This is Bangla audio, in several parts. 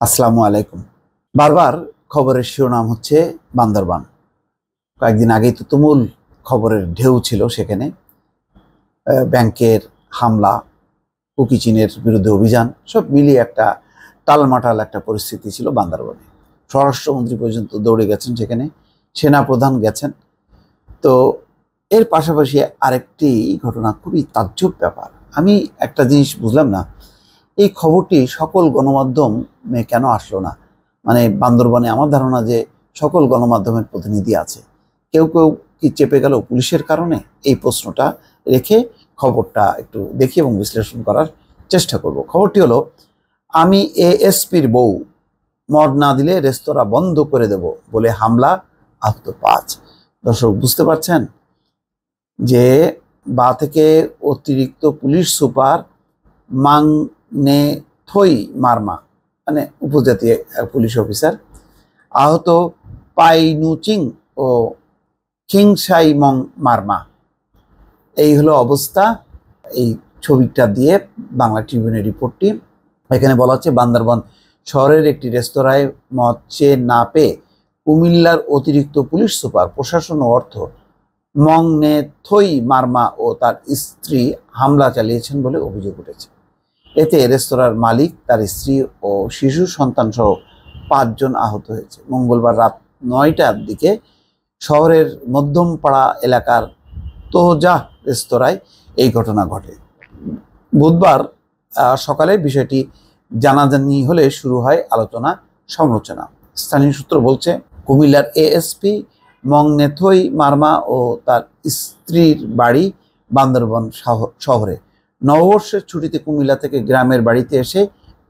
আসসালামু আলাইকুম। বারবার খবরের শিরোনাম হচ্ছে বান্দরবান। কয়েকদিন আগেই তো তুমুল খবরের ঢেউ ছিল সেখানে। ব্যাংকের হামলা, কুকি চীনের বিরুদ্ধে অভিযান, সব মিলিয়ে একটা টালমাটাল একটা পরিস্থিতি ছিল বান্দরবানে। স্বরাষ্ট্রমন্ত্রী পর্যন্ত দৌড়ে গেছেন সেখানে, সেনাপ্রধান গেছেন। তো এর পাশাপাশি আরেকটি ঘটনা, খুবই তাজ্জব ব্যাপার। আমি একটা জিনিস বুঝলাম না, এই খবরটি সকল গণমাধ্যমে কেন আসলো না? মানে বান্দরবানে আমার ধারণা যে সকল গণমাধ্যমের প্রতিনিধি আছে, কেউ কেউ কি চেপে গেল পুলিশের কারণে? এই প্রশ্নটা রেখে খবরটা একটু দেখি এবং বিশ্লেষণ করার চেষ্টা করব। খবরটি হলো, আমি এএসপির বউ, মদ না দিলে রেস্তোরাঁ বন্ধ করে দেব বলে হামলা, আহত 5। দর্শক বুঝতে পারছেন যে বা থেকে অতিরিক্ত পুলিশ সুপার মাংনে থই মারমা, মানে উপজাতীয় পুলিশ অফিসার, আহত পাইনুচিং ও খিংসাই মং মারমা। এই হলো অবস্থা। এই ছবিটা দিয়ে বাংলা ট্রিবিউনের রিপোর্টটি। এখানে বলা হচ্ছে, বান্দরবান শহরের একটি রেস্তোরাঁয় মদ চেয়ে না পেয়ে কুমিল্লার অতিরিক্ত পুলিশ সুপার, প্রশাসন ও অর্থ মংনে থই মারমা ও তার স্ত্রী হামলা চালিয়েছেন বলে অভিযোগ উঠেছে। এতে রেস্তোরাঁর মালিক, তার স্ত্রী ও শিশু সন্তান সহ 5 জন আহত হয়েছে। মঙ্গলবার রাত 9টার দিকে শহরের মধ্যমপাড়া এলাকার তোহজাহ রেস্তোরাঁয় এই ঘটনা ঘটে। বুধবার সকালে বিষয়টি জানাজানি হলে শুরু হয় আলোচনা সমালোচনা। স্থানীয় সূত্র বলছে, কুমিল্লার এএসপি মংনেথই মারমা ও তার স্ত্রীর বাড়ি বান্দরবান শহরে। নববর্ষের ছুটিতে কুমিল্লা থেকে গ্রামের বাড়িতে এসে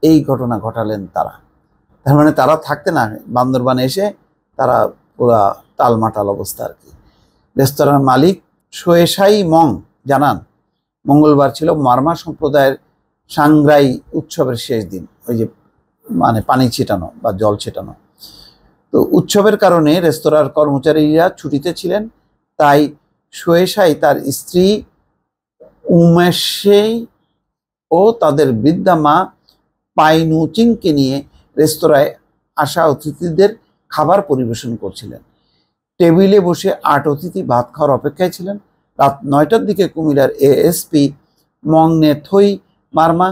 এই ঘটনা ঘটালেন তারা। তার মানে তারা থাকতে না বান্দরবানে এসে তারা পুরা টালমাটাল অবস্থা আর কি। রেস্তোরাঁর মালিক সোয়েসাই মং জানান, মঙ্গলবার ছিল মারমা সম্প্রদায়ের সাংগ্রাই উৎসবের শেষ দিন। ওই যে মানে পানি ছিটানো বা জল ছিটানো। তো উৎসবের কারণে রেস্তোরাঁর কর্মচারীরা ছুটিতে ছিলেন। তাই সোয়েসাই তার স্ত্রী উমেশেই ও তাদের বৃদ্ধা মা পাইনুচিংকে নিয়ে রেস্তোরাঁয় আসা অতিথিদের খাবার পরিবেশন করছিলেন। টেবিলে বসে 8 অতিথি ভাত খাওয়ার অপেক্ষায় ছিলেন। রাত 9টার দিকে কুমিল্লার এএসপি মংনে থই মারমা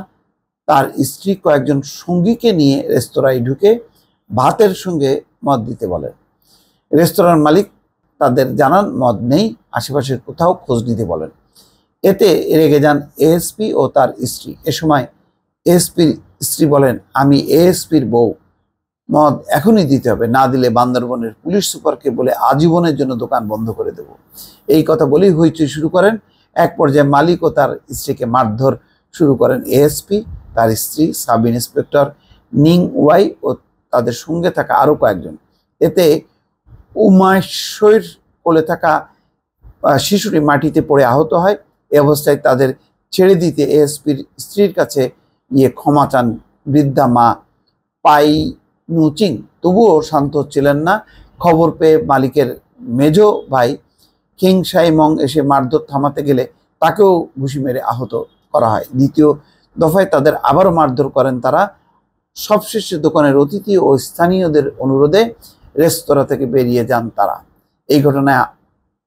তার স্ত্রী কয়েকজন সঙ্গীকে নিয়ে রেস্তোরাঁয় ঢুকে ভাতের সঙ্গে মদ দিতে বলেন। রেস্তোরাঁর মালিক তাদের জানান মদ নেই, আশেপাশের কোথাও খোঁজ নিতে বলেন। এতে রেগে যান এএসপি ও তার স্ত্রী। এ সময় এএসপির স্ত্রী বলেন, আমি এএসপির বউ, মদ এখনই দিতে হবে, না দিলে বান্দরবানের পুলিশ সুপারকে বলে আজীবনের জন্য দোকান বন্ধ করে দেব। এই কথা বলেই হইচই শুরু করেন। এক পর্যায়ে মালিক ও তার স্ত্রীকে মারধর শুরু করেন এএসপি, তার স্ত্রী, সাব ইন্সপেক্টর নিং ওয়াই ও তাদের সঙ্গে থাকা আরও কয়েকজন। এতে উমাশৈর কোলে থাকা শিশুটি মাটিতে পড়ে আহত হয়। এ অবস্থায় তাদের ছেড়ে দিতে এএসপির স্ত্রীর কাছে গিয়ে ক্ষমা চান বৃদ্ধা মা পাইনুচিং। তবুও শান্ত হচ্ছিলেন না। খবর পেয়ে মালিকের মেজ ভাই খিংসাই মং এসে মারধর থামাতে গেলে তাকেও ঘুষি মেরে আহত করা হয়। দ্বিতীয় দফায় তাদের আবারও মারধর করেন তারা। সবশেষে দোকানের অতিথি ও স্থানীয়দের অনুরোধে রেস্তোরাঁ থেকে বেরিয়ে যান তারা। এই ঘটনায়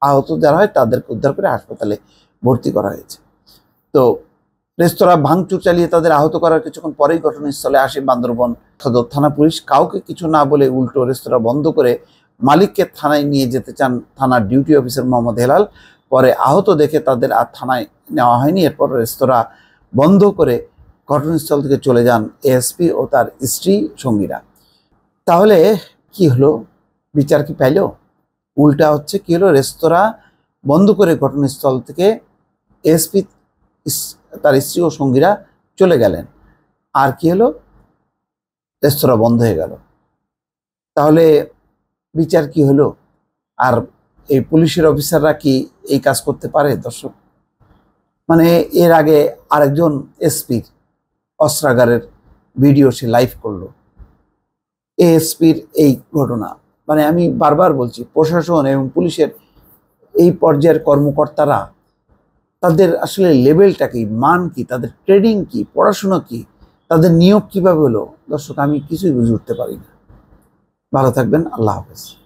আহত যারা হয় তাদেরকে উদ্ধার করে হাসপাতালে ভর্তি করা হয়েছে। তো রেস্তোরাঁ ভাঙচুর চালিয়ে তাদের আহত করার কিছুক্ষণ পরেই ঘটনাস্থলে আসে বান্দরবান সদর থানা পুলিশ। কাউকে কিছু না বলে উল্টো রেস্তোরাঁ বন্ধ করে মালিককে থানায় নিয়ে যেতে চান থানার ডিউটি অফিসার মোহাম্মদ হেলাল। পরে আহত দেখে তাদের আর থানায় নেওয়া হয়নি। এরপর রেস্তোরাঁ বন্ধ করে ঘটনাস্থল থেকে চলে যান এএসপি ও তার স্ত্রী সঙ্গীরা। তাহলে কি হলো? বিচার কি পাইল? উল্টা হচ্ছে কি হলো, রেস্তোরাঁ বন্ধ করে ঘটনাস্থল থেকে এএসপি, তার স্ত্রী ও সঙ্গীরা চলে গেলেন। আর কি হলো? রেস্তোরাঁ বন্ধ হয়ে গেল। তাহলে বিচার কি হলো? আর এই পুলিশের অফিসাররা কি এই কাজ করতে পারে? দর্শক, মানে এর আগে আরেকজন এসপির অস্ত্রাগারের ভিডিও সে লাইভ করলো। এএসপির এই ঘটনা, মানে আমি বারবার বলছি, প্রশাসন এবং পুলিশের এই পর্যায়ের কর্মকর্তারা তাদের আসলে লেভেলটা কি, মান কি, তাদের ট্রেনিং কি, পড়াশোনা কি, তাদের নিয়োগ কিভাবে হলো? দর্শক, আমি কিছুই বুঝে উঠতে পারি না। ভালো থাকবেন। আল্লাহ হাফেজ।